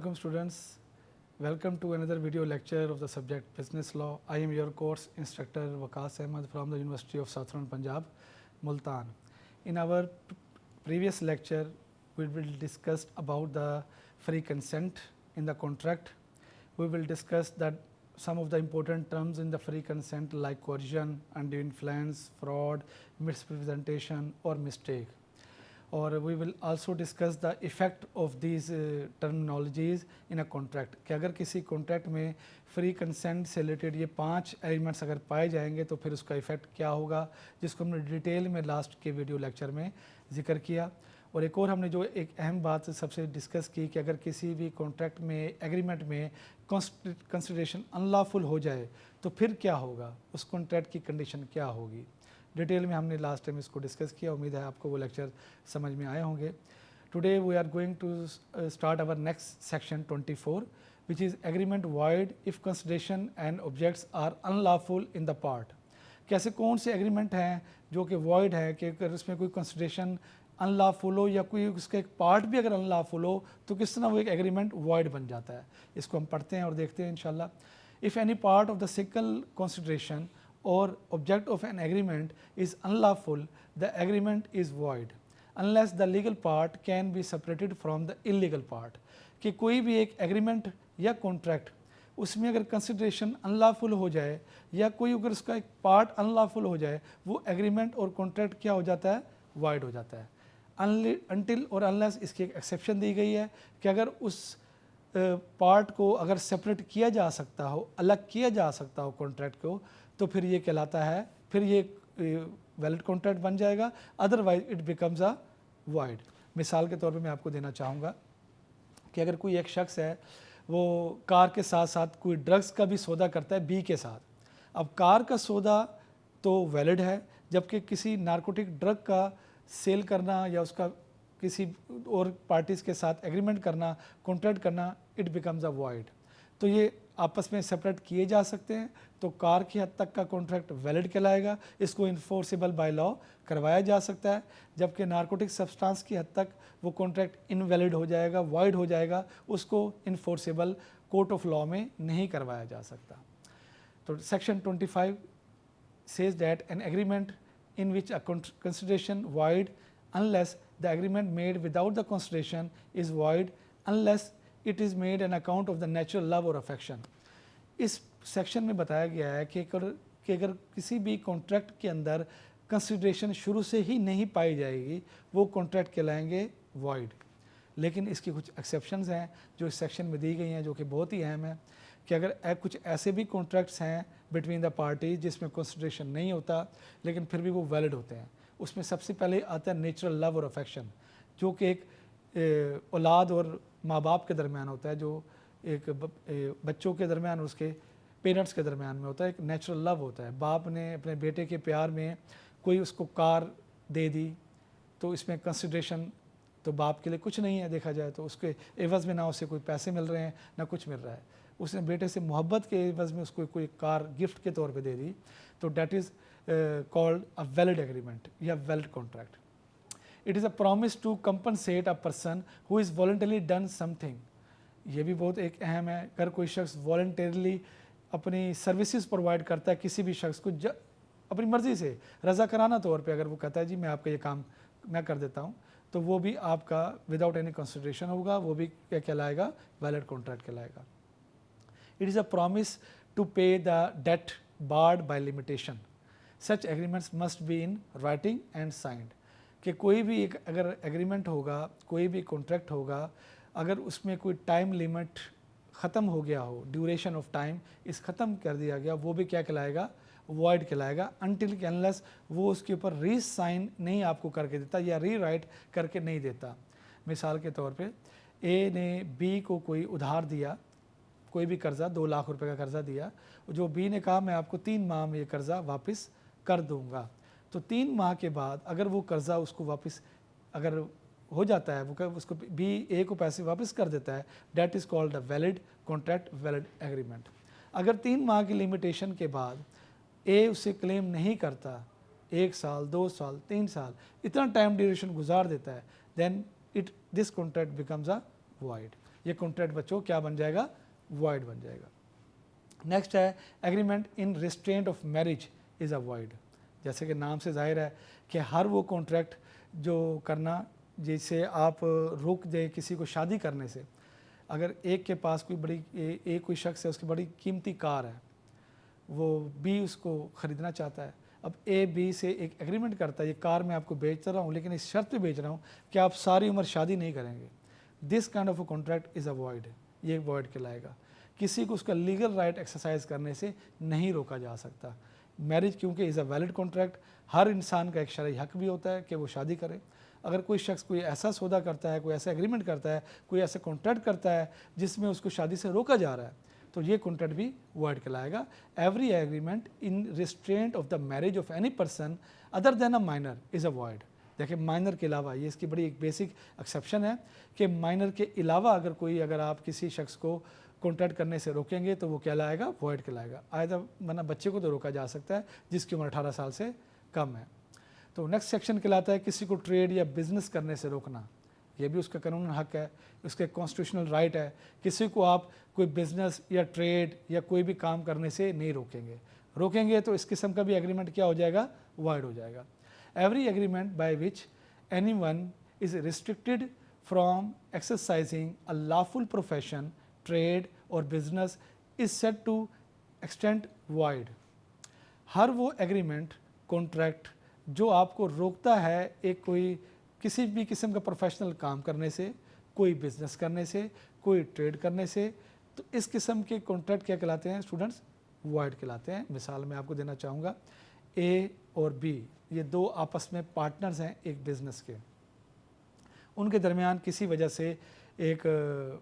Assalamualaikum students, welcome to another video lecture of the subject Business Law. I am your course instructor Waqas Ahmed from the University of Southern Punjab, Multan. In our previous lecture, we will discuss about the free consent in the contract. We will discuss that some of the important terms in the free consent like coercion, undue influence, fraud, misrepresentation or mistake. और we will also discuss the effect of these terminologies in a contract कि अगर किसी contract में free consent से related ये 5 elements अगर पाए जाएंगे तो फिर उसका इफ़ेक्ट क्या होगा, जिसको हमने डिटेल में लास्ट के वीडियो लेक्चर में जिक्र किया। और एक और हमने जो एक अहम बात सबसे डिस्कस की कि अगर किसी भी कॉन्ट्रैक्ट में एग्रीमेंट में कंसिडरेशन अनलॉफुल हो जाए तो फिर क्या होगा, उस कॉन्ट्रैक्ट की कंडीशन क्या होगी। डिटेल में हमने लास्ट टाइम इसको डिस्कस किया। उम्मीद है आपको वो लेक्चर समझ में आए होंगे। Today we are going to start our next section 24 which is agreement void if consideration and objects are unlawful in the part. कैसे कौन से एग्रीमेंट हैं जो कि वॉइड है कि अगर उसमें कोई कंसिडरेशन अनलॉफुल हो या कोई उसका एक पार्ट भी अगर अनलॉफुल हो तो किस तरह वो एक एग्रीमेंट वॉइड बन जाता है। इसको हम पढ़ते हैं और देखते हैं इंशाल्लाह। If any part of the single consideration or object of an agreement is unlawful, the agreement is void unless the legal part can be separated from the illegal part। कि कोई भी एक एग्रीमेंट या कॉन्ट्रैक्ट उसमें अगर consideration unlawful हो जाए या कोई अगर उसका एक पार्ट अनलॉफुल हो जाए वो एग्रीमेंट और कॉन्ट्रैक्ट क्या हो जाता है, वाइड हो जाता है। अनटिल और अनलेस इसकी एक एक्सेप्शन दी गई है कि अगर उस पार्ट को अगर सेपरेट किया जा सकता हो, अलग किया जा सकता हो कॉन्ट्रैक्ट को, तो फिर ये कहलाता है, फिर ये वैलिड कॉन्ट्रैक्ट बन जाएगा, otherwise it becomes a wide. मिसाल के तौर पे मैं आपको देना चाहूँगा कि अगर कोई एक शख्स है वो कार के साथ साथ कोई ड्रग्स का भी सौदा करता है बी के साथ। अब कार का सौदा तो वैलिड है, जबकि किसी नारकोटिक ड्रग का सेल करना या उसका किसी और पार्टीज़ के साथ एग्रीमेंट करना, कॉन्ट्रैक्ट करना, इट बिकम्स अ वाइड। तो ये आपस में सेपरेट किए जा सकते हैं, तो कार की हद तक का कॉन्ट्रैक्ट वैलिड कहलाएगा, इसको इन्फोर्सेबल बाय लॉ करवाया जा सकता है। जबकि नारकोटिक सब्सटेंस की हद तक वो कॉन्ट्रैक्ट इनवैलिड हो जाएगा, वाइड हो जाएगा, उसको इन्फोर्सेबल कोर्ट ऑफ लॉ में नहीं करवाया जा सकता। तो section 25 says that an agreement in which a consideration void unless the agreement made without the consideration is void unless it is made an account of the natural love or affection। इस section में बताया गया है कि अगर किसी भी contract के अंदर कंसिडरेशन शुरू से ही नहीं पाई जाएगी वो कॉन्ट्रैक्ट कहलाएंगे void। लेकिन इसकी कुछ एक्सेप्शंस हैं जो इस सेक्शन में दी गई हैं, जो कि बहुत ही अहम है कि अगर कुछ ऐसे भी कॉन्ट्रैक्ट्स हैं बिटवीन द पार्टी जिसमें कंसिडरेशन नहीं होता लेकिन फिर भी वो वैलिड होते हैं। उसमें सबसे पहले आता है नेचुरल लव और अफेक्शन, जो कि एक औलाद और माँ बाप के दरमियान होता है, जो एक बच्चों के दरमियान और उसके पेरेंट्स के दरमियान में होता है। एक नेचुरल लव होता है, बाप ने अपने बेटे के प्यार में कोई उसको कार दे दी तो इसमें कंसिडरेशन तो बाप के लिए कुछ नहीं है, देखा जाए तो उसके एवज़ में ना उसे कोई पैसे मिल रहे हैं ना कुछ मिल रहा है, उसने बेटे से मोहब्बत के एवज़ में उसको कोई कार गिफ्ट के तौर पे दे दी, तो that is called a valid agreement या valid contract. It is a promise to compensate a person who is voluntarily done something. ये भी बहुत एक अहम है, अगर कोई शख्स वॉलंटरली अपनी सर्विसेज प्रोवाइड करता है किसी भी शख्स को अपनी मर्ज़ी से रज़ाकाराना तौर पे, अगर वो कहता है जी मैं आपका ये काम मैं कर देता हूँ, तो वो भी आपका विदाउट एनी कंसिडरेशन होगा, वो भी क्या कहलाएगा, वैलिड कॉन्ट्रैक्ट कहलाएगा। It is a promise to pay the debt barred by limitation. Such agreements must be in writing and signed। कि कोई भी एक अगर एग्रीमेंट होगा, कोई भी कॉन्ट्रैक्ट होगा, अगर उसमें कोई टाइम लिमिट ख़त्म हो गया हो, ड्यूरेशन ऑफ टाइम इस ख़त्म कर दिया गया, वो भी क्या कहलाएगा, वॉइड कहलाएगा। अनटिल अनलेस वो उसके ऊपर री साइन नहीं आपको करके देता या री राइट करके नहीं देता। मिसाल के तौर पे ए ने बी को कोई उधार दिया, कोई भी कर्ज़ा 2 लाख रुपए का कर्ज़ा दिया, जो बी ने कहा मैं आपको 3 माह में ये कर्ज़ा वापस कर दूंगा, तो 3 माह के बाद अगर वो कर्ज़ा उसको वापस अगर हो जाता है, वो उसको बी ए को पैसे वापस कर देता है, that is called a valid contract, valid agreement. अगर 3 माह की लिमिटेशन के बाद ए उसे क्लेम नहीं करता, 1 साल 2 साल 3 साल इतना टाइम ड्यूरेशन गुजार देता है, then this contract becomes a wide. ये कॉन्ट्रैक्ट बच्चों क्या बन जाएगा, वॉइड बन जाएगा। नेक्स्ट है agreement in restraint of marriage is a void. जैसे कि नाम से जाहिर है कि हर वो कॉन्ट्रैक्ट जो करना जैसे आप रोक दें किसी को शादी करने से। अगर एक के पास कोई बड़ी एक कोई शख्स है, उसकी बड़ी कीमती कार है, वो बी उसको ख़रीदना चाहता है। अब ए बी से एक एग्रीमेंट करता है, ये कार मैं आपको बेच रहा हूँ लेकिन इस शर्त पे बेच रहा हूँ कि आप सारी उम्र शादी नहीं करेंगे। This kind of a contract is a void, ये वॉइड कहलाएगा। किसी को उसका लीगल राइट एक्सरसाइज करने से नहीं रोका जा सकता। मैरिज क्योंकि इज़ अ वैलिड कॉन्ट्रैक्ट, हर इंसान का एक शरई हक भी होता है कि वो शादी करे। अगर कोई शख्स कोई ऐसा सौदा करता है, कोई ऐसा एग्रीमेंट करता है, कोई ऐसा कॉन्ट्रैक्ट करता है जिसमें उसको शादी से रोका जा रहा है, तो ये कॉन्ट्रैक्ट भी वॉइड कहलाएगा। Every agreement in restraint of the marriage of any person other than a minor is a void. देखिए माइनर के अलावा, ये इसकी बड़ी एक बेसिक एक्सेप्शन है कि माइनर के अलावा अगर आप किसी शख्स को कॉन्ट्रैक्ट करने से रोकेंगे तो वो कहलाएगा, वॉइड कहलाएगा। आयदा वरना बच्चे को तो रोका जा सकता है जिसकी उम्र 18 साल से कम है। तो नेक्स्ट सेक्शन कहलाता है किसी को ट्रेड या बिजनेस करने से रोकना। ये भी उसका कानून हक है, उसका कॉन्स्टिट्यूशनल राइट है। किसी को आप कोई बिजनेस या ट्रेड या कोई भी काम करने से नहीं रोकेंगे तो इस किस्म का भी एग्रीमेंट क्या हो जाएगा, वॉइड हो जाएगा। Every agreement by which anyone is restricted from exercising a lawful profession, trade और business is set to extend void. हर वो एग्रीमेंट, कॉन्ट्रैक्ट जो आपको रोकता है एक कोई किसी भी किस्म का प्रोफेशनल काम करने से, कोई बिजनेस करने से, कोई ट्रेड करने से, तो इस किस्म के कॉन्ट्रैक्ट क्या कहलाते हैं स्टूडेंट्स, वॉइड कहलाते हैं। मिसाल मैं आपको देना चाहूँगा, ए और बी ये दो आपस में पार्टनर्स हैं एक बिज़नेस के, उनके दरमियान किसी वजह से एक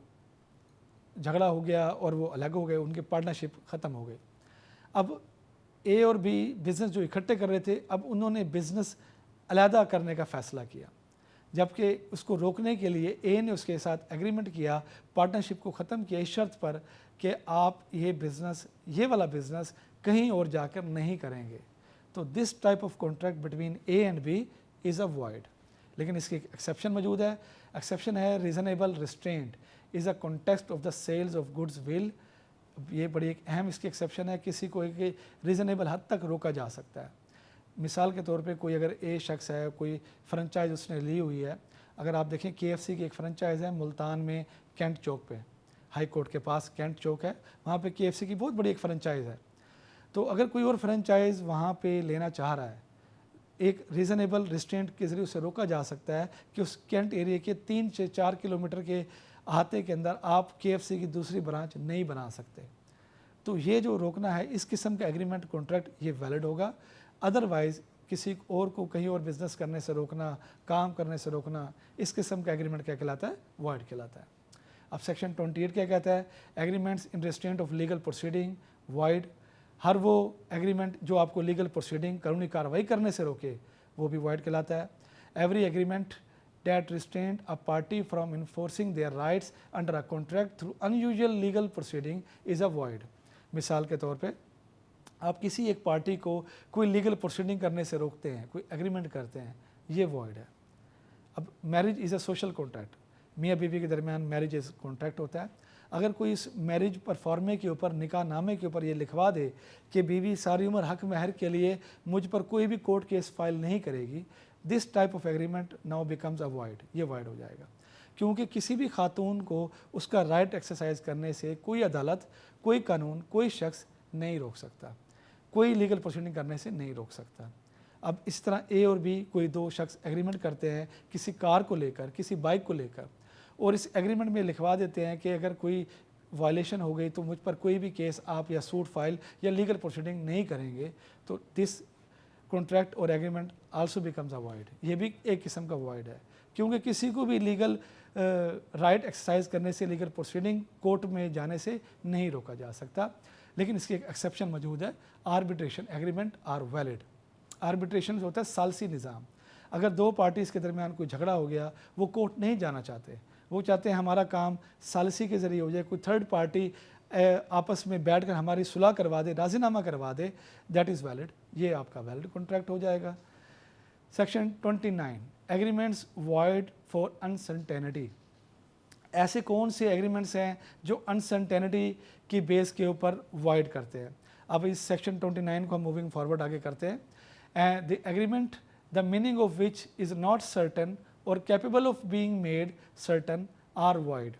झगड़ा हो गया और वो अलग हो गए, उनकी पार्टनरशिप ख़त्म हो गई। अब ए और बी बिज़नेस जो इकट्ठे कर रहे थे, अब उन्होंने बिज़नेस अलहदा करने का फ़ैसला किया, जबकि उसको रोकने के लिए ए ने उसके साथ एग्रीमेंट किया, पार्टनरशिप को ख़त्म किया इस शर्त पर कि आप ये वाला बिज़नेस कहीं और जाकर नहीं करेंगे। तो this type of contract between A and B is a void. लेकिन इसकी एक्सेप्शन मौजूद है। एक्सेप्शन है reasonable restraint is a context of the sales of goods will. ये बड़ी एक अहम इसकी एक्सेप्शन है, किसी को एक रीज़नेबल हद तक रोका जा सकता है। मिसाल के तौर पे कोई अगर ए शख्स है, कोई फ्रेंचाइज उसने ली हुई है, अगर आप देखें KFC की एक फ्रेंचाइज़ है मुल्तान में कैंट चौक पे, हाई कोर्ट के पास कैंट चौक है, वहाँ पे KFC की बहुत बड़ी एक फ्रेंचाइज़ है। तो अगर कोई और फ्रेंचाइज़ वहाँ पे लेना चाह रहा है, एक रीज़नेबल रिस्ट्रेंट के ज़रिए उसे रोका जा सकता है कि उस कैंट एरिया के 3 से 4 किलोमीटर के अहाते के अंदर आप KFC की दूसरी ब्रांच नहीं बना सकते। तो ये जो रोकना है, इस किस्म का एग्रीमेंट कॉन्ट्रैक्ट ये वैलिड होगा। अदरवाइज़ किसी और को कहीं और बिज़नेस करने से रोकना, काम करने से रोकना, इस किस्म का एग्रीमेंट क्या कहलाता है, वॉइड कहलाता है। अब सेक्शन 28 क्या कहता है, agreements in restraint of legal proceeding void. हर वो एग्रीमेंट जो आपको लीगल प्रोसीडिंग, कानूनी कार्रवाई करने से रोके, वो भी वॉइड कहलाता है। Every agreement that restrained a party from enforcing their rights under a contract through unusual legal proceeding is a void। मिसाल के तौर पे आप किसी एक पार्टी को कोई लीगल प्रोसीडिंग करने से रोकते हैं, कोई एग्रीमेंट करते हैं, ये वॉइड है। अब marriage is a social contract, मियाँ बीवी के दरमियान मैरिज इज़ कॉन्ट्रैक्ट होता है। अगर कोई इस मैरिज परफॉर्मे के ऊपर, निकाह नामे के ऊपर ये लिखवा दे कि बीवी सारी उम्र हक महर के लिए मुझ पर कोई भी कोर्ट केस फाइल नहीं करेगी, this type of agreement now becomes a void, ये वॉइड हो जाएगा। क्योंकि किसी भी खातून को उसका राइट एक्सरसाइज करने से कोई अदालत, कोई कानून, कोई शख्स नहीं रोक सकता, कोई लीगल प्रोसीडिंग करने से नहीं रोक सकता। अब इस तरह ए और बी कोई दो शख्स एग्रीमेंट करते हैं किसी कार को लेकर, किसी बाइक को लेकर, और इस एग्रीमेंट में लिखवा देते हैं कि अगर कोई वायलेशन हो गई तो मुझ पर कोई भी केस आप या सूट फाइल या लीगल प्रोसीडिंग नहीं करेंगे, तो दिस कॉन्ट्रैक्ट और agreement also becomes a void. ये भी एक किस्म का वॉइड है, क्योंकि किसी को भी लीगल राइट एक्सरसाइज करने से, लीगल प्रोसीडिंग कोर्ट में जाने से नहीं रोका जा सकता। लेकिन इसकी एक एक्सेप्शन मौजूद है, arbitration agreement are valid. Arbitration होता है सालसी निज़ाम। अगर दो पार्टीज़ के दरमियान कोई झगड़ा हो गया, वो कोर्ट नहीं जाना चाहते, वो चाहते हैं हमारा काम सालसी के ज़रिए हो जाए, कोई थर्ड पार्टी आपस में बैठकर हमारी सुलह करवा दे, राजीनामा करवा दे, दैट इज़ वैलिड, ये आपका वैलिड कॉन्ट्रैक्ट हो जाएगा। Section 29 agreements void for uncertainty. ऐसे कौन से एग्रीमेंट्स हैं जो अनसर्टेनिटी की बेस के ऊपर वॉइड करते हैं। अब इस सेक्शन 29 को हम मूविंग फॉरवर्ड आगे करते हैं। And the agreement the meaning of which is not certain और capable of being made certain are void.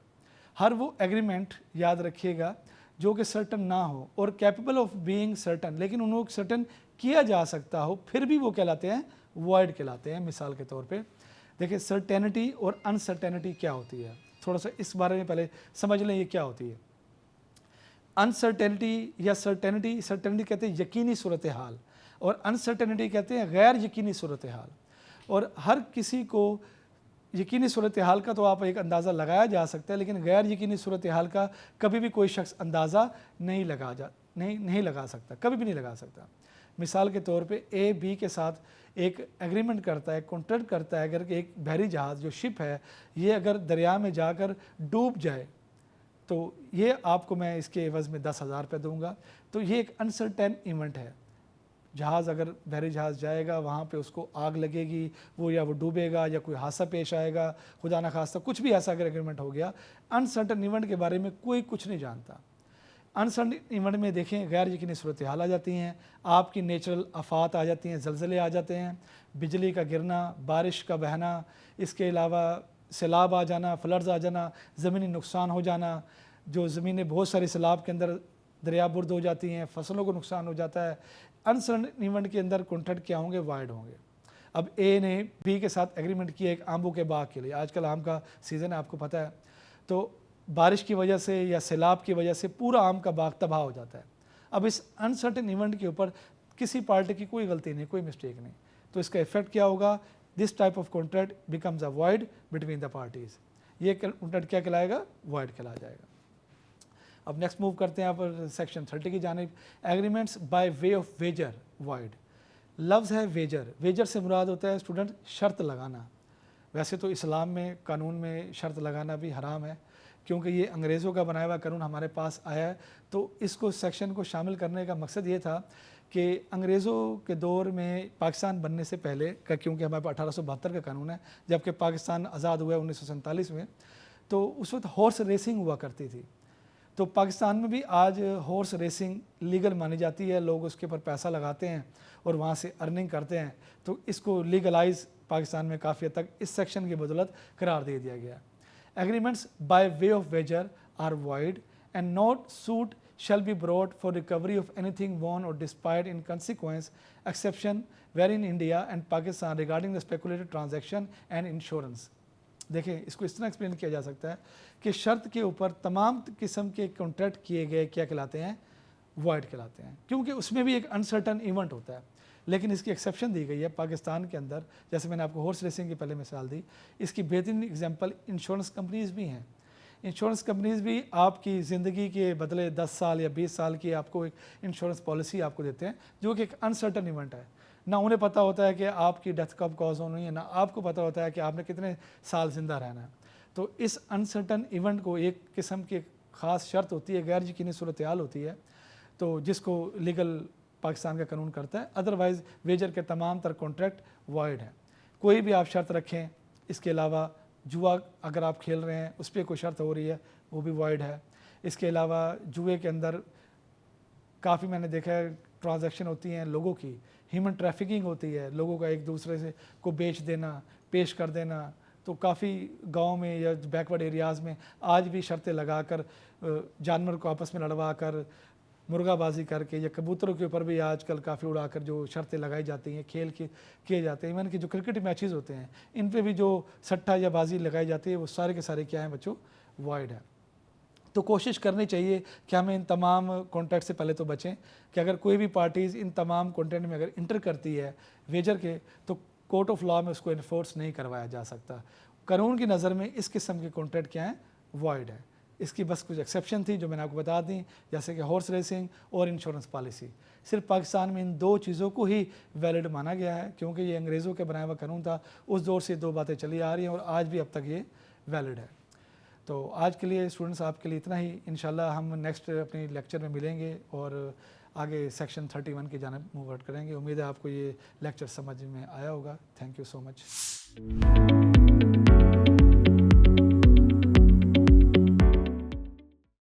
हर वो एग्रीमेंट याद रखिएगा जो कि सर्टन ना हो और कैपेबल ऑफ बीइंग सर्टन, लेकिन उनको सर्टन किया जा सकता हो, फिर भी वो कहलाते हैं वॉइड कहलाते हैं। मिसाल के तौर पे देखिए सर्टेनिटी और अनसर्टेनिटी क्या होती है, थोड़ा सा इस बारे में पहले समझ लें ये क्या होती है। अनसर्टेनिटी या सर्टेनिटी, सर्टेनिटी कहते हैं यकीनी सूरत हाल और अनसर्टेनिटी कहते हैं गैर यकीनी सूरत हाल। और हर किसी को यकीनी सूरत हाल का तो आप एक अंदाज़ा लगाया जा सकता है, लेकिन गैर यकीनी सूरत हाल का कभी भी कोई शख्स अंदाज़ा नहीं लगा सकता, कभी भी नहीं लगा सकता। मिसाल के तौर पे ए बी के साथ एक एग्रीमेंट करता है, कॉन्ट्रैक्ट करता है, अगर एक बहरी जहाज़ जो शिप है ये अगर दरिया में जाकर डूब जाए तो ये आपको मैं इसके एवज़ में 10,000 रुपये दूँगा। तो ये एक अनसर्टेन इवेंट है। जहाज़ अगर बहरी जहाज़ जाएगा वहाँ पे उसको आग लगेगी, वो या वो डूबेगा या कोई हादसा पेश आएगा, खुदा न खास्ता कुछ भी ऐसा अगर एग्रीमेंट हो गया। अनसर्टेन इवेंट के बारे में कोई कुछ नहीं जानता। अनसर्टेन इवेंट में देखें गैर यकीनी सूरत हाल आ जाती हैं, आपकी नेचुरल आफात आ जाती हैं, ज़लज़ले आ जाते हैं, बिजली का गिरना, बारिश का बहना, इसके अलावा सैलाब आ जाना, फ्लड्स आ जाना, ज़मीनी नुकसान हो जाना, जो ज़मीनें बहुत सारे सैलाब के अंदर दरिया बुर्द हो जाती हैं, फसलों को नुकसान हो जाता है। अनसर्टेन इवेंट के अंदर कॉन्ट्रैक्ट क्या होंगे, वाइड होंगे। अब ए ने बी के साथ एग्रीमेंट किया एक आमों के बाग के लिए, आजकल आम का सीज़न है आपको पता है, तो बारिश की वजह से या सैलाब की वजह से पूरा आम का बाग तबाह हो जाता है। अब इस अनसर्टेन इवेंट के ऊपर किसी पार्टी की कोई गलती नहीं, कोई मिस्टेक नहीं, तो इसका इफेक्ट क्या होगा, this type of contract becomes a void between the parties. ये कॉन्ट्रैक्ट क्या कहलाएगा, वॉइड कहला जाएगा। अब नेक्स्ट मूव करते हैं यहाँ पर सेक्शन 30 की जानिब। Agreements by way of wager void. लफ्ज़ है वेजर, वेजर से मुराद होता है स्टूडेंट शर्त लगाना। वैसे तो इस्लाम में कानून में शर्त लगाना भी हराम है, क्योंकि ये अंग्रेज़ों का बनाया हुआ कानून हमारे पास आया है। तो इसको सेक्शन को शामिल करने का मकसद ये था कि अंग्रेज़ों के दौर में पाकिस्तान बनने से पहले का, क्योंकि हमारे पास 1872 का कानून है, जबकि पाकिस्तान आज़ाद हुआ है 1947 में, तो उस वक्त हॉर्स रेसिंग हुआ करती थी। तो पाकिस्तान में भी आज हॉर्स रेसिंग लीगल मानी जाती है, लोग उसके ऊपर पैसा लगाते हैं और वहाँ से अर्निंग करते हैं। तो इसको लीगलाइज पाकिस्तान में काफ़ी हद तक इस सेक्शन की बदौलत करार दे दिया गया। Agreements by way of wager are void and not suit shall be brought for recovery of anything won or destroyed in consequence, exception wherein India and Pakistan regarding the speculative transaction and insurance। देखें इसको इस तरह explain किया जा सकता है कि शर्त के ऊपर तमाम किस्म के कॉन्ट्रैक्ट किए गए क्या कहलाते हैं, वॉइड कहलाते हैं, क्योंकि उसमें भी एक अनसर्टन इवेंट होता है। लेकिन इसकी एक्सेप्शन दी गई है पाकिस्तान के अंदर, जैसे मैंने आपको हॉर्स रेसिंग की पहले मिसाल दी, इसकी बेहतरीन एग्जांपल इंश्योरेंस कंपनीज़ भी हैं। इंश्योरेंस कंपनीज़ भी आपकी ज़िंदगी के बदले 10 साल या 20 साल की आपको एक इंश्योरेंस पॉलिसी आपको देते हैं, जो कि एक अनसर्टन इवेंट है। ना उन्हें पता होता है कि आपकी डेथ कब कॉज होनी है, ना आपको पता होता है कि आपने कितने साल ज़िंदा रहना है। तो इस अनसर्टन इवेंट को एक किस्म की ख़ास शर्त होती है, गैर यकीनी सूरत हाल होती है, तो जिसको लीगल पाकिस्तान का कानून करता है। अदरवाइज़ वेजर के तमाम तर कॉन्ट्रैक्ट वॉइड है। कोई भी आप शर्त रखें, इसके अलावा जुआ अगर आप खेल रहे हैं उस पर कोई शर्त हो रही है, वो भी वॉइड है। इसके अलावा जुए के अंदर काफ़ी मैंने देखा है ट्रांजैक्शन होती हैं लोगों की, ह्यूमन ट्रैफिकिंग होती है, लोगों का एक दूसरे से को बेच देना, पेश कर देना। तो काफ़ी गांव में या बैकवर्ड एरियाज़ में आज भी शर्तें लगाकर जानवर को आपस में लड़वा कर, मुर्गाबाजी करके या कबूतरों के ऊपर भी आजकल काफ़ी उड़ाकर जो शर्तें लगाई जाती हैं, खेल किए जाते हैं। इवन कि जो क्रिकेट मैचेस होते हैं इन पे भी जो सट्टा या बाजी लगाई जाती है, वो सारे के सारे क्या हैं बच्चों, वॉइड है। तो कोशिश करनी चाहिए कि हमें इन तमाम कॉन्ट्रैक्ट से पहले तो बचें कि अगर कोई भी पार्टीज़ इन तमाम कॉन्ट्रैक्ट में अगर इंटर करती है वेजर के, तो कोर्ट ऑफ लॉ में उसको इन्फोर्स नहीं करवाया जा सकता। कानून की नज़र में इस किस्म के कॉन्ट्रैक्ट क्या हैं, वॉइड है। इसकी बस कुछ एक्सेप्शन थी जो मैंने आपको बता दी, जैसे कि हॉर्स रेसिंग और इंश्योरेंस पॉलिसी। सिर्फ पाकिस्तान में इन दो चीज़ों को ही वैलिड माना गया है, क्योंकि ये अंग्रेज़ों के बनाया हुआ कानून था। उस दौर से दो बातें चली आ रही हैं और आज भी अब तक ये वैलिड है। तो आज के लिए स्टूडेंट्स आपके लिए इतना ही। इंशाल्लाह हम नेक्स्ट अपनी लेक्चर में मिलेंगे और आगे सेक्शन 31 की जानिब मूव आउट करेंगे। उम्मीद है आपको ये लेक्चर समझ में आया होगा। Thank you so much.